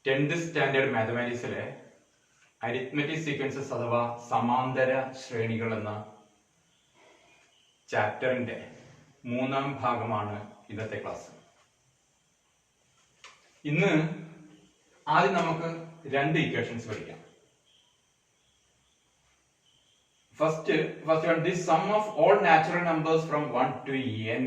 10th standard മാത്തമാറ്റിക്സിലെ arithmetic sequences അഥവാ സമാന്തര ശ്രേണികൾ എന്ന ചാപ്റ്ററിന്റെ 3-ാം ഭാഗമാണ് ഇന്നത്തെ ക്ലാസ്. ഇന്ന് ആദ്യം നമുക്ക് 2 ഇക്വേഷൻസ് പഠിക്കാം. First one, the sum of all natural numbers from 1 to n.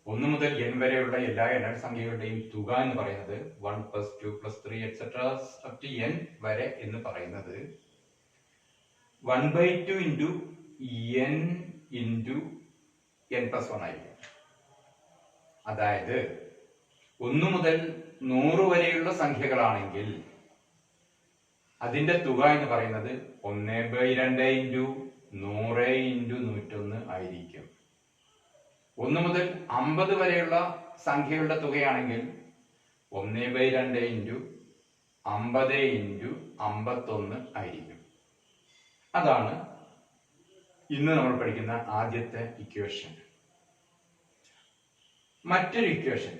1 മുതൽ n വരെയുള്ള എല്ലാ എണ്ണൽ സംഖ്യകളുടെയും തുക എന്ന് പറയുന്നത് 1 + 2 + 3 etc. up to n വരെ എന്ന് പറയുന്നത് 1/2 into n into n + 1 ആയിരിക്കും. അതായത് 1 മുതൽ 100 വരെയുള്ള സംഖ്യകളാണെങ്കിൽ അതിന്റെ തുക എന്ന് പറയുന്നത് 1/2 into 100 into 101 ആയിരിക്കും. 1 മുതൽ 50 വരെയുള്ള സംഖ്യകളുടെ തുകയാണെങ്കിൽ 1/2 into 50 into 51 ആയിരിക്കും. അതാണ് ഇന്ന് നമ്മൾ പഠിക്കുന്ന ആദ്യത്തെ ഇക്വേഷൻ. മറ്റൊരു equation,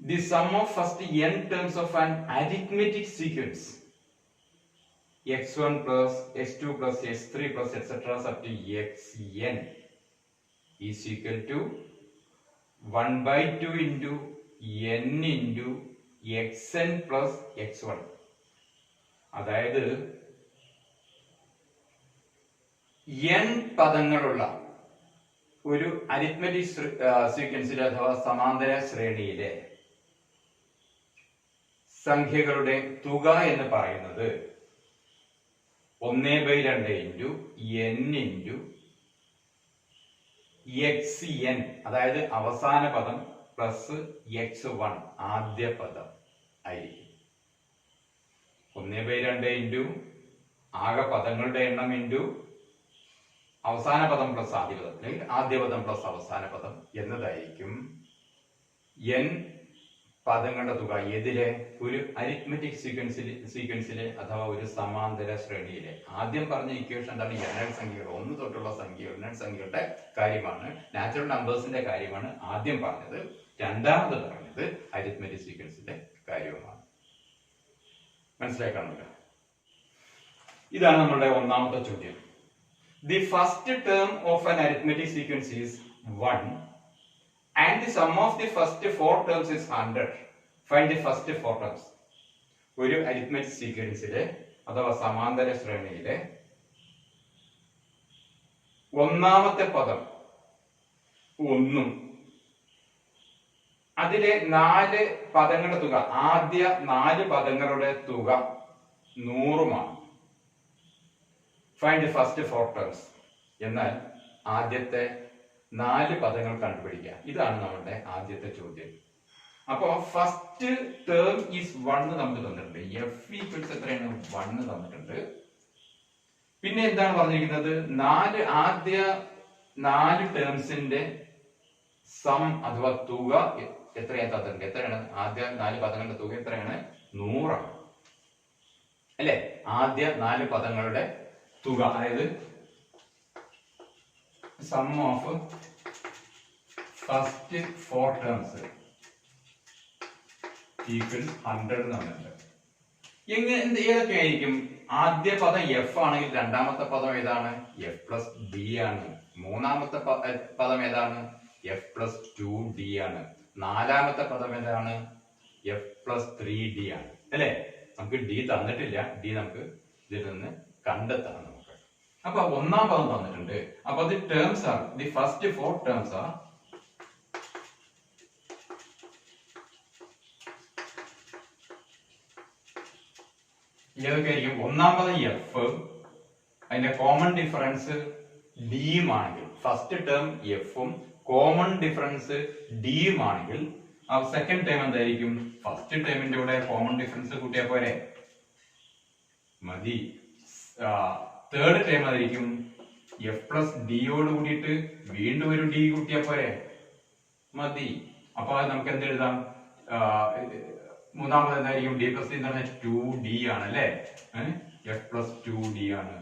the sum of first n terms of an arithmetic sequence x1 plus x2 plus x3 plus etc. up to xn is equal to 1/2 into n into xn plus x1. അതായത് n പദങ്ങളുള്ള ഒരു arithmetic സീക്വൻസിലെ അഥവാ സമാന്തര ശ്രേണിയിലെ സംഖ്യകളുടെ തുക എന്ന് പറയുന്നത് 1/2 into n into xn, അതായത് അവസാന പദം പ്ലസ് x1 ആദ്യ പദം ആയിരിക്കും. 1/2 into ആകെ പദങ്ങളുടെ എണ്ണം ഇൻറ്റു അവസാന പദം പ്ലസ് ആദ്യ പദം, അല്ലെങ്കിൽ ആദ്യ പദം പ്ലസ് അവസാന പദം എന്നതായിരിക്കും n പദങ്ങളുടെ തുക ഏതിലെ ഒരു അരിത്മെറ്റിക് സീക്വൻസിലെ അഥവാ ഒരു സമാന്തര ശ്രേണിയിലെ. ആദ്യം പറഞ്ഞ ഇക്വേഷൻ എന്താണ്? എണ്ണൽ സംഖ്യകൾ, 1 തൊട്ടുള്ള സംഖ്യകൾ, എണ്ണൽ സംഖ്യകളുടെ കാര്യമാണ്, നാച്ചുറൽ നമ്പേഴ്സിന്റെ കാര്യമാണ് ആദ്യം പറഞ്ഞത്. രണ്ടാമത് പറഞ്ഞത് അരിത്മെറ്റിക് സീക്വൻസിന്റെ കാര്യവുമാണ്. മനസ്സിലാക്കാനുണ്ട്. ഇതാണ് നമ്മളുടെ ഒന്നാമത്തെ ചോദ്യം. The first term of an arithmetic sequence is 1 and the sum of the first 4 terms is 100. Find the first 4 terms. ഒരു അരിത്മെറ്റിക് സീക്വൻസിലെ അഥവാ സമാന്തര ശ്രേണിയിലെ ഒന്നാമത്തെ പദം 1 അതിലെ 4 പദങ്ങളുടെ തുക, ആദ്യ 4 പദങ്ങളുടെ തുക 100 Find the first 4 terms. എന്നാൽ ആദ്യത്തെ 4 പദങ്ങൾ കണ്ടുപിടിക്കുക. ഇതാണ് നമ്മുടെ ആദ്യത്തെ ചോദ്യം. അപ്പോ ഫസ്റ്റ് ടേം ഈസ് 1 നമുക്ക് തന്നിട്ടുണ്ട്. f ഈക്വൽസ് എത്രയാണ്? 1 തന്നിട്ടുണ്ട്. പിന്നെ എന്താണ് പറഞ്ഞിരിക്കുന്നത്? ആദ്യ 4 ടേംസിന്റെ സം അഥവാ തുക എത്രയാണ് തന്നിട്ടുണ്ട്. എത്രയാണ്? ആദ്യ 4 പദങ്ങളുടെ തുക എത്രയാണ്? 100 ആണ് അല്ലെ? ആദ്യ 4 പദങ്ങളുടെ തുക, അതായത് sum of first 4 terms equals 100 തന്നിട്ടുണ്ട്. ഏതൊക്കെ ആയിരിക്കും? ആദ്യ പദം f ആണെങ്കിൽ രണ്ടാമത്തെ പദം ഏതാണ്? f + d ആണ്. മൂന്നാമത്തെ പദം ഏതാണ്? f + 2d ആണ്. നാലാമത്തെ പദം ഏതാണ്? f + 3d ആണ് അല്ലെ? നമുക്ക് d തന്നിട്ടില്ല. d നമുക്ക് ഇതിൽ നിന്ന് കണ്ടെത്തണം. നമുക്ക് അപ്പൊ ഒന്നാം പദം തന്നിട്ടുണ്ട്. അപ്പൊ the terms are, the first 4 terms are ഏതൊക്കെയായിരിക്കും? ഒന്നാം പദം f, അതിന്റെ കോമൺ ഡിഫറൻസ് d ആണെങ്കിൽ, ഫസ്റ്റ് ടേം f ഉം കോമൺ ഡിഫറൻസ് d ആണെങ്കിൽ ആ സെക്കൻഡ് ടേം എന്തായിരിക്കും? ഫസ്റ്റ് ടേമിന്റെ കൂടെ കോമൺ ഡിഫറൻസ് കൂട്ടിയാൽ പോരെ? മതി. തേർഡ് ടേം ആയിരിക്കും f + d യോട് കൂടിയിട്ട് വീണ്ടും ഒരു d കൂട്ടിയാൽ പോരെ? മതി. അപ്പൊ അത് നമുക്ക് എന്ത് എഴുതാം? മൂന്നാമത് എന്തായിരിക്കും? d + d എന്ന് പറഞ്ഞാൽ 2d ആണ് അല്ലെ? f + 2d ആണ്.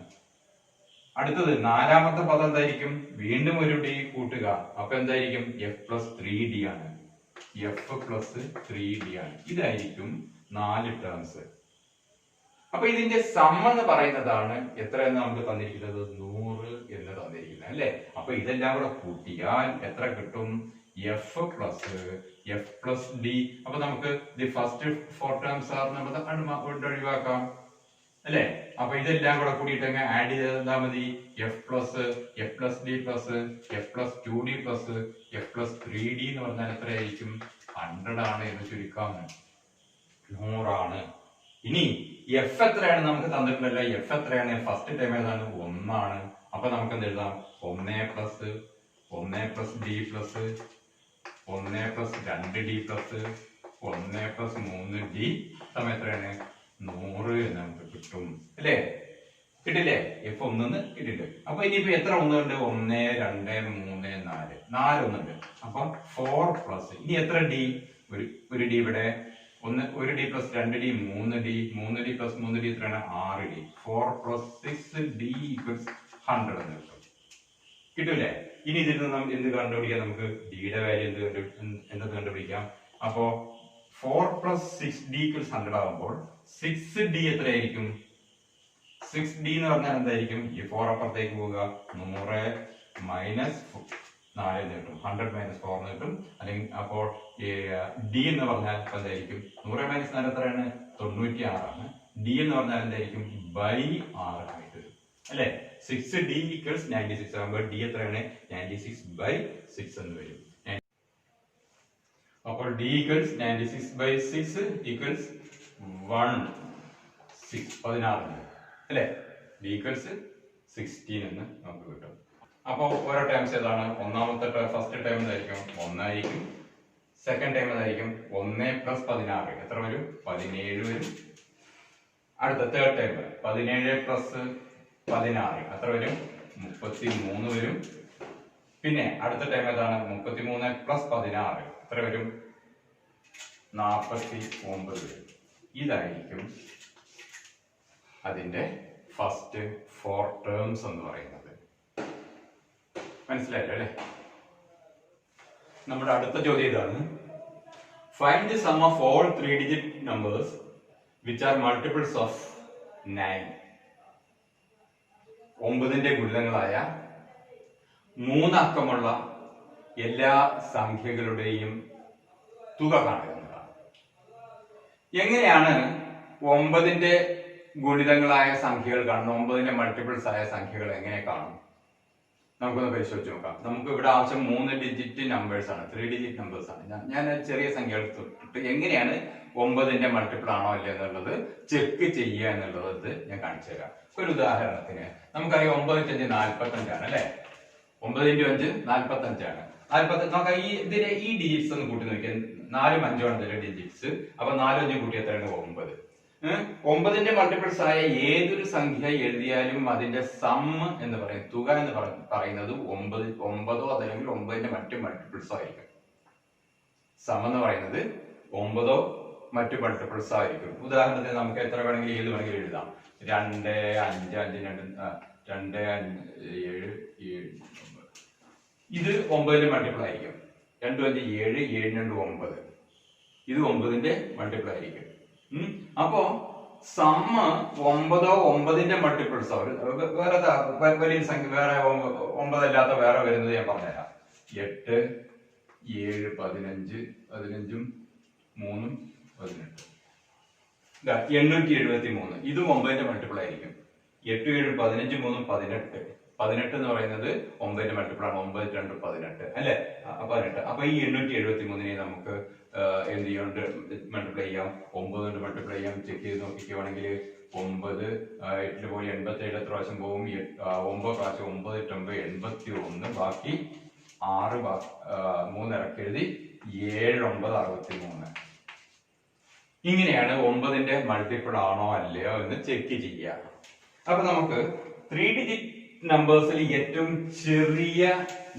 അടുത്തത് നാലാമത്തെ പദം എന്തായിരിക്കും? വീണ്ടും ഒരു d കൂട്ടുക. അപ്പൊ എന്തായിരിക്കും? f + 3d ആണ്. എഫ് പ്ലസ് 3d ആണ്. ഇതായിരിക്കും 4 ടേംസ്. അപ്പൊ ഇതിന്റെ സം എന്ന് പറയുന്നതാണ് എത്രയെന്ന് നമുക്ക് തന്നിരിക്കുന്നത് 100 എന്ന് തന്നിരിക്കുന്നത് അല്ലെ. അപ്പൊ ഇതെല്ലാം കൂടെ കൂട്ടിയാൽ എത്ര കിട്ടും? F plus D. അപ്പൊ നമുക്ക് ദി ഫസ്റ്റ് 4 ടേംസ് ആർ നമ്മൾ ഒഴിവാക്കാം അല്ലെ. അപ്പൊ ഇതെല്ലാം കൂടെ കൂടിയിട്ട് ആഡ് ചെയ്താൽ മതി. F plus D plus F plus 2d plus F plus 3d എന്ന് പറഞ്ഞാൽ എത്രയായിരിക്കും? 100 ആണ് എന്ന് ചുരുക്കാം. 100 ആണ്. ഇനി എഫ് എത്രയാണ് നമുക്ക് തന്നിട്ടുണ്ടല്ലോ. എഫ് എത്രയാണ്? ഫസ്റ്റ് ടൈം ഏതാണ്? 1 ആണ്. അപ്പൊ നമുക്ക് എന്ത് എഴുതാം? 1 plus D plus 1 plus 2d plus 1 plus 3d സമയം എത്രയാണ്? 100 എന്ന് നമുക്ക് കിട്ടും അല്ലേ. കിട്ടില്ലേ? എഫ് 1 കിട്ടില്ല. അപ്പൊ ഇനിയിപ്പോ എത്ര ഒന്നുണ്ട്? 1 2 3 4 ഒന്നുണ്ട്. അപ്പൊ 4 പ്ലസ് ഇനി എത്ര ഡി? ഒരു ഡി ഇവിടെ. ഒരു D plus 2d 3d plus 3d എത്രയാണ്? 6d. 4 പ്ലസ് 6d ഈക്വൽസ് 100 എന്ന് കിട്ടും. കിട്ടൂലേ? ഇനി ഇതിൽ നിന്ന് എന്ത് കണ്ടുപിടിക്കാം? നമുക്ക് ഡിയുടെ വാല്യൂ എന്ത് കണ്ടുപിടിക്കാം? അപ്പോ 4 പ്ലസ് 6d ഈക്വൽസ് 100 ആകുമ്പോൾ 6d എത്രയായിരിക്കും? 6d എന്ന് പറഞ്ഞാൽ എന്തായിരിക്കും? ഈ 4 അപ്പുറത്തേക്ക് പോവുക. 100 മൈനസ് 4 എന്ന് കിട്ടും. 100 മൈനസ് 4 എന്ന് കിട്ടും. അല്ലെങ്കിൽ അപ്പോൾ ഡി എന്ന് പറഞ്ഞാൽ എന്തായിരിക്കും? 100 മൈനസ് 4 എത്രയാണ്? 96 ആണ്. ഡി എന്ന് പറഞ്ഞാൽ എന്തായിരിക്കും? ബൈ 6 ആയിട്ട് വരും അല്ലെ. 6d ഈക്വൽസ് 96 ആകുമ്പോൾ ഡി എത്രയാണ്? 96 ബൈ 6 എന്ന് വരും. അപ്പോൾ d ഈക്വൽസ് 96 ബൈ 6 ഈക്വൽസ് 16 അല്ലെ. d ഈക്വൽസ് 16 എന്ന് നമുക്ക് കിട്ടും. അപ്പൊ ഓരോ ടൈംസ് ഏതാണ്? ഒന്നാമത്തെ ഫസ്റ്റ് ടൈം എന്തായിരിക്കും? 1 ആയിരിക്കും. സെക്കൻഡ് ടൈം ഏതായിരിക്കും? 1 പ്ലസ് 16 എത്ര വരും? 17 വരും. അടുത്ത തേർഡ് ടൈം 17 പ്ലസ് 16 എത്ര വരും? 33 വരും. പിന്നെ അടുത്ത ടൈം ഏതാണ്? 33 പ്ലസ് 16 എത്ര വരും? 49 വരും. ഇതായിരിക്കും അതിന്റെ ഫസ്റ്റ് 4 ടേംസ് എന്ന് പറയുന്നത്. മനസ്സിലായല്ലോ അല്ലെ. നമ്മുടെ അടുത്ത ചോദ്യം ഇതാണ്. Find the sum of all 3 digit numbers which are multiples of 9. 9ന്റെ ഗുണിതങ്ങളായ 3 അക്കമുള്ള എല്ലാ സംഖ്യകളുടെയും തുക കാണുക എന്നതാണ്. എങ്ങനെയാണ് 9ന്റെ ഗുണിതങ്ങളായ സംഖ്യകൾ കാണുന്നത്? 9ന്റെ മൾട്ടിപ്പിൾസ് ആയ സംഖ്യകൾ എങ്ങനെ കാണും? നമുക്കൊന്ന് പരിശോധിച്ച് നോക്കാം. നമുക്ക് ഇവിടെ ആവശ്യം 3 ഡിജിറ്റ് നമ്പേഴ്സ് ആണ്, 3 ഡിജിറ്റ് നമ്പേഴ്സ് ആണ്. ഞാൻ ചെറിയ സംഖ്യകൾ തൊട്ടിട്ട് എങ്ങനെയാണ് 9ന്റെ മൾട്ടിപ്പിൾ ആണോ അല്ലേ എന്നുള്ളത് ചെക്ക് ചെയ്യുക എന്നുള്ളത് ഞാൻ കാണിച്ചു തരാം. ഒരു ഉദാഹരണത്തിന് നമുക്കറിയാം 9 × 5 45 ആണ് അല്ലെ. 9 × 5 45 ആണ്. നമുക്ക് ഇതിന്റെ ഈ ഡിജിറ്റ്സ് ഒന്ന് കൂട്ടി നോക്കിയാൽ 4ഉം 5ഉം ആണ് ഇതിന്റെ ഡിജിറ്റ്സ്. അപ്പൊ 4ഉം 5ഉം കൂട്ടി എത്രയാണ്? 9. 9ന്റെ മൾട്ടിപ്പിൾസ് ആയ ഏതൊരു സംഖ്യ എഴുതിയാലും അതിന്റെ സം എന്ന് പറയും, തുക എന്ന് പറയുന്നത് 9 അതല്ലെങ്കിൽ 9ന്റെ മറ്റു മൾട്ടിപ്പിൾസോ ആയിരിക്കും. സം എന്ന് പറയുന്നത് 9 മറ്റു മൾട്ടിപ്പിൾസോ ആയിരിക്കും. ഉദാഹരണത്തിന് നമുക്ക് എത്ര വേണമെങ്കിലും ഏത് വേണമെങ്കിലും എഴുതാം. 2 5 5 2 5 7 7 ഇത് 9ന്റെ മൾട്ടിപ്പിൾ ആയിരിക്കും. 2 5 7 7 2 9 ഇത് 9ന്റെ മൾട്ടിപ്പിൾ ആയിരിക്കും. അപ്പോ സമ്മ 9ന്റെ മൾട്ടിപ്പിൾസ് വേറെ വലിയ സംഖ്യ വേറെ 9 അല്ലാത്ത വേറെ വരുന്നത് ഞാൻ പറഞ്ഞുതരാം. 8 7 15 15ഉം 3ഉം 18 873 ഇതും 9ന്റെ മൾട്ടിപ്പിൾ ആയിരിക്കും. 8 7 15 3 18 18 എന്ന് പറയുന്നത് 9ന്റെ മൾട്ടിപ്പിൾ ആണ്. 9 2 18 അല്ലെ. 18. അപ്പൊ ഈ 873 നമുക്ക് എന്ത് ചെയ്യുന്നുണ്ട്? മൾട്ടിപ്ലൈ ചെയ്യാം. 9 കൊണ്ട് മൾട്ടിപ്ലൈ ചെയ്യാം. ചെക്ക് ചെയ്ത് നോക്കിക്കുവാണെങ്കിൽ 9 8 പോയി 87 എത്ര പ്രാവശ്യം പോകും? 9 പ്രാവശ്യം 9 9 81. ബാക്കി 6 3 ഇറക്കി എഴുതി 7 9 63. ഇങ്ങനെയാണ് 9ന്റെ മൾട്ടിപ്പിൾ ആണോ അല്ലയോ എന്ന് ചെക്ക് ചെയ്യുക. അപ്പൊ നമുക്ക് 3 ഡിജിറ്റ് നമ്പേഴ്സിൽ ഏറ്റവും ചെറിയ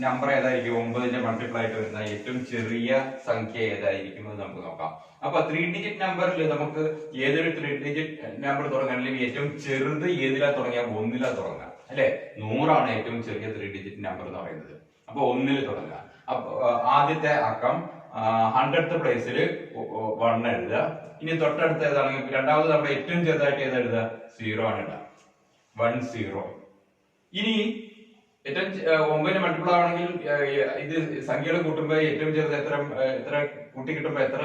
നമ്പർ ഏതായിരിക്കും? 9ന്റെ മൾട്ടിപ്പിൾ ആയിട്ട് വരുന്ന ഏറ്റവും ചെറിയ സംഖ്യ ഏതായിരിക്കും എന്ന് നമുക്ക് നോക്കാം. അപ്പൊ 3 ഡിജിറ്റ് നമ്പറിൽ നമുക്ക് ഏതൊരു 3 ഡിജിറ്റ് നമ്പർ തുടങ്ങണമെങ്കിൽ ഏറ്റവും ചെറുത് ഏതിലാ തുടങ്ങിയ? 1ലാ തുടങ്ങാം അല്ലെ. 100 ആണ് ഏറ്റവും ചെറിയ 3 ഡിജിറ്റ് നമ്പർ എന്ന് പറയുന്നത്. അപ്പൊ 1ൽ തുടങ്ങാം. അപ്പൊ ആദ്യത്തെ അക്കം 100th പ്ലേസിൽ 1 എഴുതുക. ഇനി തൊട്ടടുത്ത് ഏതാണെങ്കിൽ രണ്ടാമത് നമ്മുടെ ഏറ്റവും ചെറുതായിട്ട് ഏതാ എഴുതുക? 0 ആണ് ഇടുക. 1 0. ഇനി ഏറ്റവും 9 മൾട്ടിപ്പിൾ ആവണമെങ്കിൽ ഇത് സംഖ്യകൾ കൂട്ടുമ്പോ ഏറ്റവും ചെറുത് എത്ര കൂട്ടി കിട്ടുമ്പോ എത്ര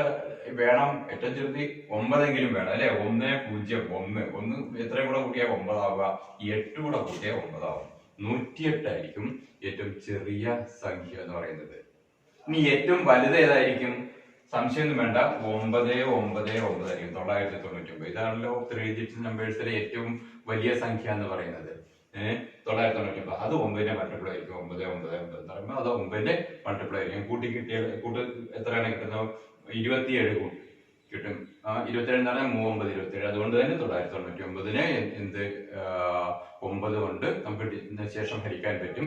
വേണം? ഏറ്റവും ചെറുത് 9 വേണം അല്ലെ? 1 0 1 1 എത്ര കൂടെ കൂട്ടിയാൽ 9 ആവുക? 8 കൂടെ കൂട്ടിയാൽ 9 ആവും. 108 ആയിരിക്കും ഏറ്റവും ചെറിയ സംഖ്യ എന്ന് പറയുന്നത്. ഇനി ഏറ്റവും വലുത് ഏതായിരിക്കും? സംശയമൊന്നും വേണ്ട, 999 ആയിരിക്കും. 999. ഇതാണല്ലോ 3 ഡിജിറ്റ് നമ്പേഴ്സിലെ ഏറ്റവും വലിയ സംഖ്യ എന്ന് പറയുന്നത്. 999. അത് 9ന്റെ മൾട്ടിപ്പിൾ ആയിരിക്കും. 999 എന്ന് പറയുമ്പോൾ അത് 9ന്റെ മൾട്ടിപ്പിൾ ആയിരിക്കും. കൂട്ടി കിട്ടിയാൽ എത്രയാണ് കിട്ടുന്നത്? 27 കിട്ടും. 27 എന്താണ്? 3 9 27. അതുകൊണ്ട് തന്നെ 999നെ എന്ത് 9 കൊണ്ട് നമുക്ക് ശേഷം ഹരിക്കാൻ പറ്റും.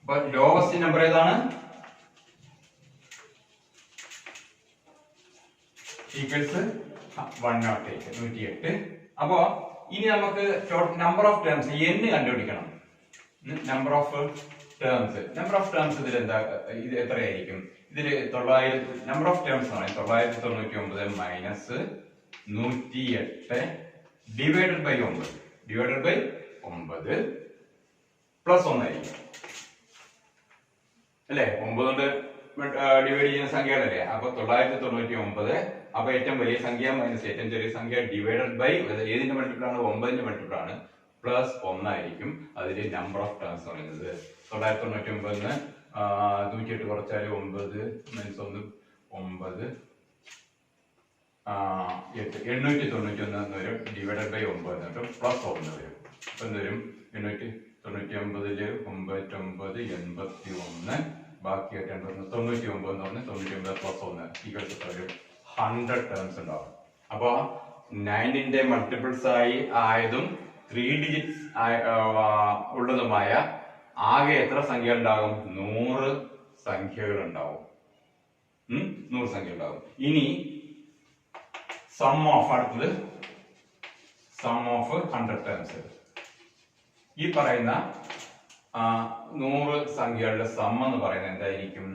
അപ്പൊ ലോവസ്റ്റ് നമ്പർ ഏതാണ്? ഈക്വൽസ് 108 108. അപ്പോ ഇനി നമുക്ക് നമ്പർ ഓഫ് ടേംസ് n കണ്ടുപിടിക്കണം. നമ്പർ ഓഫ് ടേംസ് ഇതിൽ എന്താ? ഇത് എത്രയായിരിക്കും? ഇതില് 900 നമ്പർ ഓഫ് ടേംസ് ആണ് 999 മൈനസ് 108 ഡിവൈഡഡ് ബൈ 9 പ്ലസ് 1 ആയിരിക്കും അല്ലെ? 9 കൊണ്ട് ഡിവൈഡ് ചെയ്യുന്ന സംഖ്യകളല്ലേ? അപ്പൊ 999. അപ്പൊ ഏറ്റവും വലിയ സംഖ്യ മൈനസ് ഏറ്റവും ചെറിയ സംഖ്യ ഡിവൈഡഡ് ബൈ ഏതിന്റെ മൾട്ടിപ്പിൾ ആണ്? 9ന്റെ മൾട്ടിപ്പിൾ ആണ്. പ്ലസ് 1 ആയിരിക്കും അതിന്റെ നമ്പർ ഓഫ് ടേംസ് പറയുന്നത്. 999 108 കുറച്ചാൽ 9 മൈനസ് 1 9 891 വരും. ഡിവൈഡഡ് ബൈ 9 എന്നിട്ട് പ്ലസ് 1 വരും. അപ്പൊ എന്ത് വരും? 899 99 ബാക്കി 99 എന്ന് പറഞ്ഞ് 99 പ്ലസ് 1 ഈക്വൽസ് വരും 100 ടേംസ് ഉണ്ടാവും. അപ്പൊ 9ന്റെ മൾട്ടിപ്പിൾസ് ആയതും 3 ഡിജിറ്റ്സ് ഉള്ളതുമായ ആകെ എത്ര സംഖ്യ ഉണ്ടാകും? 100 സംഖ്യകൾ ഉണ്ടാവും. 100 സംഖ്യ ഉണ്ടാവും. ഇനി അടുത്തത് സം ഓഫ് 100 ടേംസ്. ഈ പറയുന്ന 100 സംഖ്യകളുടെ സം എന്ന് പറയുന്നത് എന്തായിരിക്കും?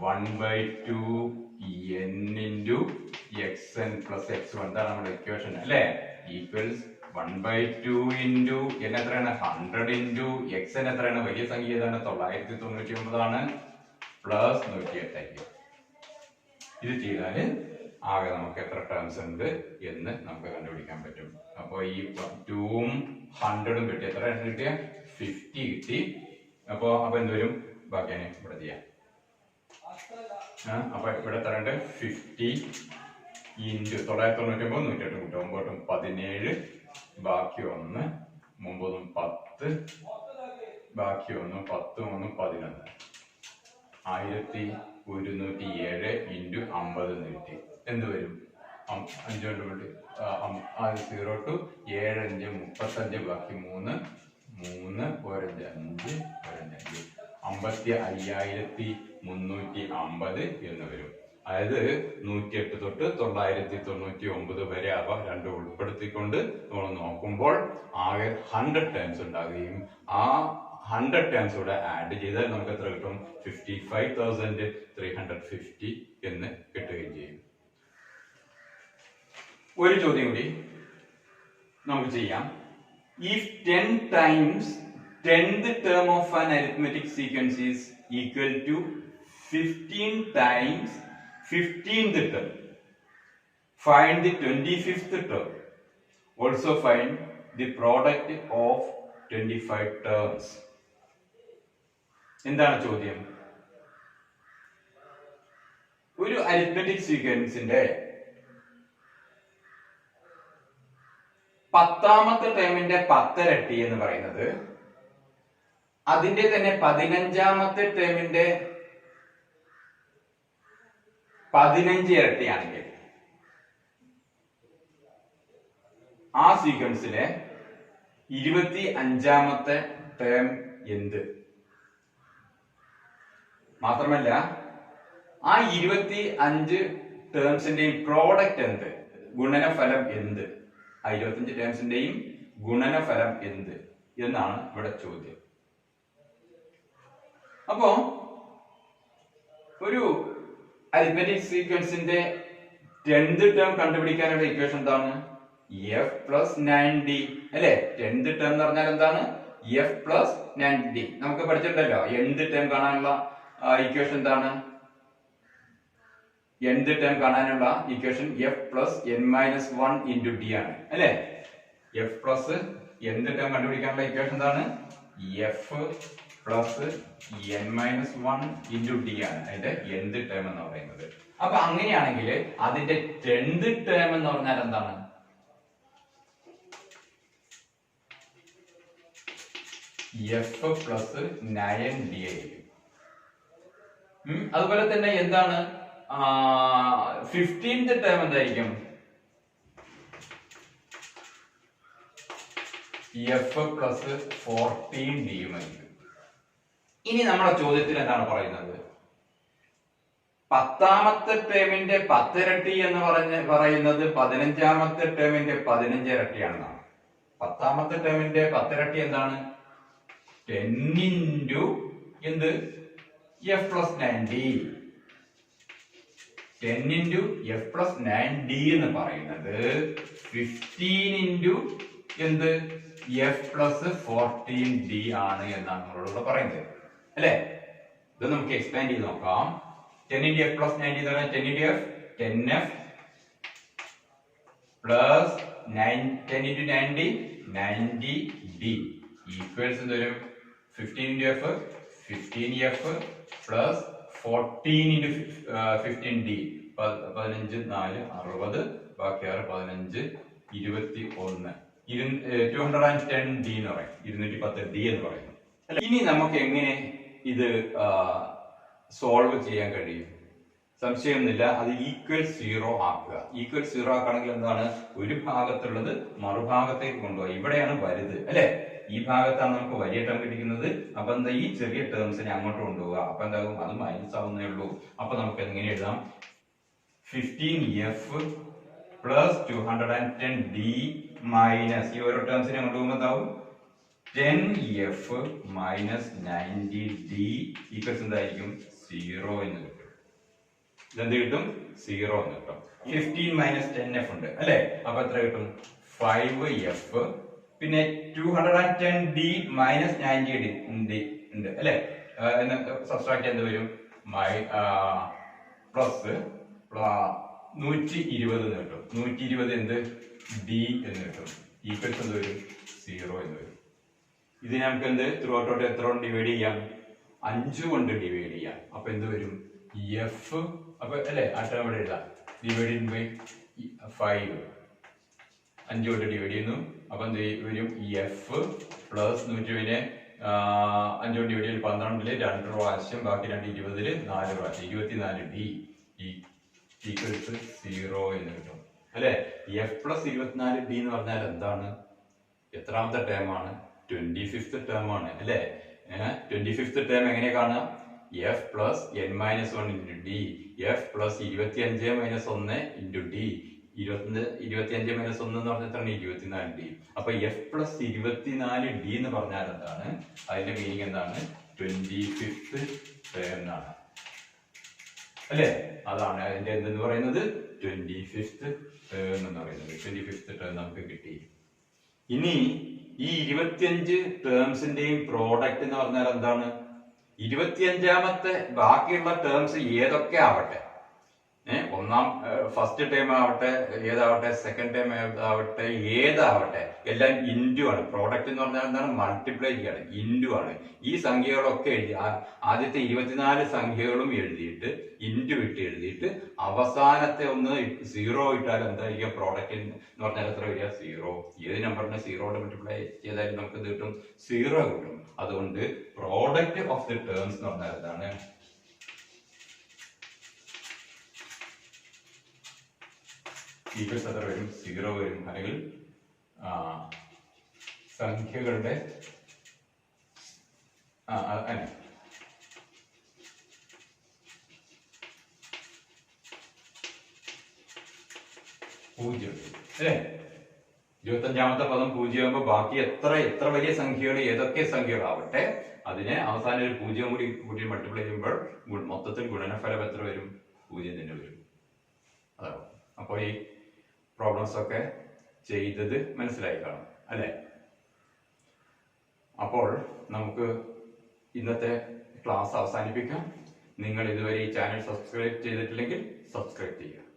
1/2 n into xn plus x1. ഇതാണ് നമ്മുടെ ഇക്വേഷൻ അല്ലെ? ഈക്വൽസ് 1/2 into n എത്രയാണ്? 100 into xn എത്രയാണ്? വലിയ സംഖ്യ ഏതാണ്? 999 ആണ്. പ്ലസ് 108 ആയിരിക്കും. ഇത് ചെയ്താല് ആകെ നമുക്ക് എത്ര ടേംസ് ഉണ്ട് എന്ന് നമുക്ക് കണ്ടുപിടിക്കാൻ പറ്റും. അപ്പൊ ഈ 2ഉം 100ഉം കിട്ടി. എത്ര കിട്ടിയ? 50 കിട്ടി. അപ്പൊ എന്ത് വരും? ബാക്കിയാണ് ഇവിടെ ചെയ്യാം. അപ്പൊ ഇവിടെ എത്രയുണ്ട്? 50 ഇൻറ്റു 999 108 കൂട്ടും 9 17 ബാക്കി 1 9 10 ബാക്കി 1 10 1 11 1107 ഇൻറ്റു 50 കിട്ടി. എന്ത് വരും? 5 കൊണ്ട് 0 ടു 7 5 35 ബാക്കി 3 3 1 5 55,350 എന്ന് വരും. അതായത് 108 തൊട്ട് 999 വരെ അവ രണ്ടും ഉൾപ്പെടുത്തിക്കൊണ്ട് നമ്മൾ നോക്കുമ്പോൾ ആകെ 100 ടേംസ് ഉണ്ടാകുകയും ആ 100 ടേംസ് കൂടെ ആഡ് ചെയ്താൽ നമുക്ക് എത്ര കിട്ടും? 55,350 എന്ന് കിട്ടുകയും ചെയ്യും. ഒരു ചോദ്യം കൂടി നമുക്ക് ചെയ്യാം. If 10 times 10th term of an arithmetic sequence is equal to 15 times 15th term, find the 25th term. Also find the product of 25 terms. എന്താണ് ചോദ്യം? ഒരു അരിത്മെറ്റിക് സീക്വൻസിന്റെ 10ാമത്തെ ടേമിന്റെ 10 ഇരട്ടി എന്ന് പറയുന്നത് അതിന്റെ തന്നെ 15ാമത്തെ ടേമിന്റെ 15 ഇരട്ടിയാണെങ്കിൽ ആ സീക്വൻസിലെ 25ാമത്തെ ടേം എന്ത്? മാത്രമല്ല ആ 25 ടേംസിന്റെയും പ്രോഡക്റ്റ് എന്ത്? ഗുണനഫലം എന്ത്? ആ 25 ടേംസിന്റെയും ഗുണനഫലം എന്ത് എന്നാണ് ഇവിടെ ചോദ്യം. അപ്പോ ഒരു അരിത്മെറ്റിക് സീക്വൻസിന്റെ 10th ടേം കണ്ടുപിടിക്കാനുള്ള ഇക്വേഷൻ എന്താണ്? എഫ് പ്ലസ് 9d അല്ലെ? 10th ടേം എന്ന് പറഞ്ഞാൽ എന്താണ്? F plus 9d. നമുക്ക് പഠിച്ചിട്ടുണ്ടല്ലോ nth ടേം കാണാനുള്ള ഇക്വേഷൻ എന്താണ്? nth ടേം കാണാനുള്ള equation F plus n minus 1 into D ആണ് അല്ലെ? എഫ് പ്ലസ് nth ടേം കണ്ടുപിടിക്കാനുള്ള ഇക്വേഷൻ എന്താണ്? F plus n minus 1 into D ആണ് അതിന്റെ nth ടേം എന്ന് പറയുന്നത്. അപ്പൊ അങ്ങനെയാണെങ്കിൽ അതിന്റെ 10th ടേം എന്ന് പറഞ്ഞാൽ എന്താണ്? എഫ് പ്ലസ് 9d ആയിരിക്കും. അതുപോലെ തന്നെ എന്താണ് 15th ടേം എന്തായിരിക്കും? എഫ് പ്ലസ് 14d ആയിരിക്കും. ഇനി നമ്മുടെ ചോദ്യത്തിൽ എന്താണ് പറയുന്നത്? 10ാമത്തെ ടേമിന്റെ 10 ഇരട്ടി എന്ന് പറയുന്നത് 15ാമത്തെ ടേമിന്റെ 15 ഇരട്ടിയാണെന്നാണ്. 10ാമത്തെ ടേമിന്റെ 10 ഇരട്ടി എന്താണ്? 10 ഇൻറ്റു എന്ത്? F plus 9d. 10 into F plus 9d എന്ന് പറയുന്നത് 15 ഇൻറ്റു എന്ത്? എഫ് പ്ലസ് 14d ആണ് എന്നാണ് നമ്മളോട് പറയുന്നത് അല്ലെ? ഇത് നമുക്ക് എക്സ്പാൻഡ് ചെയ്ത് നോക്കാം. 10 into f plus 90 എന്ന് പറഞ്ഞാൽ 10 into f 10f plus 10 into 90 90d equals എന്ത് വരും? 15 into f 15f plus 14 into 15d 15 4 60 ബാക്കി 6 15 21 210d എന്ന് പറയും. 210d എന്ന് പറയുന്നു. ഇനി നമുക്ക് എങ്ങനെ ഇത് സോൾവ് ചെയ്യാൻ കഴിയും? സംശയമൊന്നുമില്ല, അത് ഈക്വൽ 0 ആക്കുക. ഈക്വൽ 0 ആക്കുകയാണെങ്കിൽ എന്താണ്? ഒരു ഭാഗത്തുള്ളത് മറുഭാഗത്തേക്ക് കൊണ്ടുപോകുക. ഇവിടെയാണ് വലുത് അല്ലെ? ഈ ഭാഗത്താണ് നമുക്ക് വലിയ ടേം കിട്ടിക്കുന്നത്. അപ്പൊ എന്താ? ഈ ചെറിയ ടേംസിനെ അങ്ങോട്ട് കൊണ്ടുപോകുക. അപ്പൊ എന്താകും? അത് മൈനസ് ആവുന്നേ ഉള്ളൂ. അപ്പൊ നമുക്ക് എങ്ങനെ എഴുതാം? 15f പ്ലസ് 210d മൈനസ് ഈ ഓരോ ടേംസിനെ അങ്ങോട്ട് പോകുമ്പോൾ എന്താവും? 10f മൈനസ് 90d ഈക്വൽസ് എന്തായിരിക്കും? 0 എന്ന് കിട്ടും. ഇതെന്ത് കിട്ടും? 0 എന്ന് കിട്ടും. 15 മൈനസ് 10f ഉണ്ട് അല്ലെ? അപ്പൊ എത്ര കിട്ടും? 5f പിന്നെ 210d മൈനസ് 90d ഉണ്ട് അല്ലെ? സബ്സ്ട്രാക്ട് എന്ത് വരും? പ്ലസ് 120 എന്ന് കിട്ടും. 120 എന്ത്? d എന്ന് കിട്ടും. ഈക്വൽസ് എന്ത് വരും? 0 എന്ന് വരും. ഇത് നമുക്ക് എന്ത് ത്രൂ ഔട്ട് എത്ര കൊണ്ട് ഡിവൈഡ് ചെയ്യാം? 5 കൊണ്ട് ഡിവൈഡ് ചെയ്യാം. അപ്പൊ എന്ത് വരും? എഫ് അപ്പൊ അല്ലെ? ആ ടേം ഇവിടെ എഴുതാം. ഡിവൈഡ് ബൈ 5 5 കൊണ്ട് ഡിവൈഡ് ചെയ്യുന്നു. അപ്പൊ എന്ത് വരും? എഫ് പ്ലസ് 120നെ 5 കൊണ്ട് ഡിവൈഡ് ചെയ്ത് 12 2 പ്രാവശ്യം ബാക്കി 2 20 4 പ്രാവശ്യം 24d ഈക്വൽസ് 0 എന്ന് കിട്ടും അല്ലെ? എഫ് പ്ലസ് 24d എന്ന് പറഞ്ഞാൽ എന്താണ്? എത്രാമത്തെ ടേം ആണ്? 25th ടേം ആണ് അല്ലെ? 25th ടേം എങ്ങനെ കാണാം? F plus n minus 1 into D F plus 25 minus 1 into D 25 minus 1 എന്ന് പറഞ്ഞാൽ എത്രയാണ്? 24d. അപ്പൊ എഫ് പ്ലസ് 24d എന്ന് പറഞ്ഞാൽ എന്താണ്? അതിന്റെ മീനിങ് എന്താണ്? 25th ടേം എന്നാണ് അല്ലെ? അതാണ് അതിന്റെ എന്തെന്ന് പറയുന്നത്? 25th ടേം എന്ന് പറയുന്നത്. 25th ടേം നമുക്ക് കിട്ടി. ഇനി ഈ 25 ടേംസിന്റെയും പ്രോഡക്റ്റ് എന്ന് പറഞ്ഞാൽ എന്താണ്? 25ാമത്തെ ബാക്കിയുള്ള ടേംസ് ഏതൊക്കെ ആവട്ടെ, ഫസ്റ്റ് ടേം ആവട്ടെ, ഏതാവട്ടെ, സെക്കൻഡ് ടേം ആവട്ടെ, ഏതാവട്ടെ, എല്ലാം ഇൻറ്റു ആണ്. പ്രോഡക്റ്റ് എന്ന് പറഞ്ഞാൽ എന്താണ്? മൾട്ടിപ്ലൈ ചെയ്യാണ്, ഇൻറ്റു ആണ്. ഈ സംഖ്യകളൊക്കെ എഴുതി ആദ്യത്തെ 24 സംഖ്യകളും എഴുതിയിട്ട് ഇൻറ്റു ഇട്ട് എഴുതിയിട്ട് അവസാനത്തെ ഒന്ന് 0 ഇട്ടാൽ എന്തായിരിക്കും? പ്രോഡക്റ്റ് എന്ന് പറഞ്ഞാൽ എത്ര വരിക? 0. ഏത് നമ്പറിനെ 0 മൾട്ടിപ്ലൈ ചെയ്താലും നമുക്ക് എന്ത് കിട്ടും? 0 കിട്ടും. അതുകൊണ്ട് പ്രോഡക്റ്റ് ഓഫ് ദി ടേംസ് എന്ന് പറഞ്ഞാൽ എന്താണ്? ഈക്വൽസ് എത്ര വരും? 0 വരും. അല്ലെങ്കിൽ സംഖ്യകളുടെ പൂജ്യം അല്ലേ? 25ാമത്തെ പദം 0 ആകുമ്പോൾ ബാക്കി എത്ര വലിയ സംഖ്യകൾ ഏതൊക്കെ സംഖ്യകളാവട്ടെ അതിനെ അവസാനം ഒരു 0 കൂടി മൾട്ടിപ്ലൈ ചെയ്യുമ്പോൾ മൊത്തത്തിൽ ഗുണനഫലം എത്ര വരും? 0 തന്നെ വരും. അതാണ്. അപ്പോൾ ഈ പ്രോബ്ലംസ് ഒക്കെ ചെയ്തത് മനസ്സിലായി കാണും അല്ലേ? അപ്പോൾ നമുക്ക് ഇന്നത്തെ ക്ലാസ് അവസാനിപ്പിക്കാം. നിങ്ങൾ ഇതുവരെ ഈ ചാനൽ സബ്സ്ക്രൈബ് ചെയ്തിട്ടില്ലെങ്കിൽ സബ്സ്ക്രൈബ് ചെയ്യുക.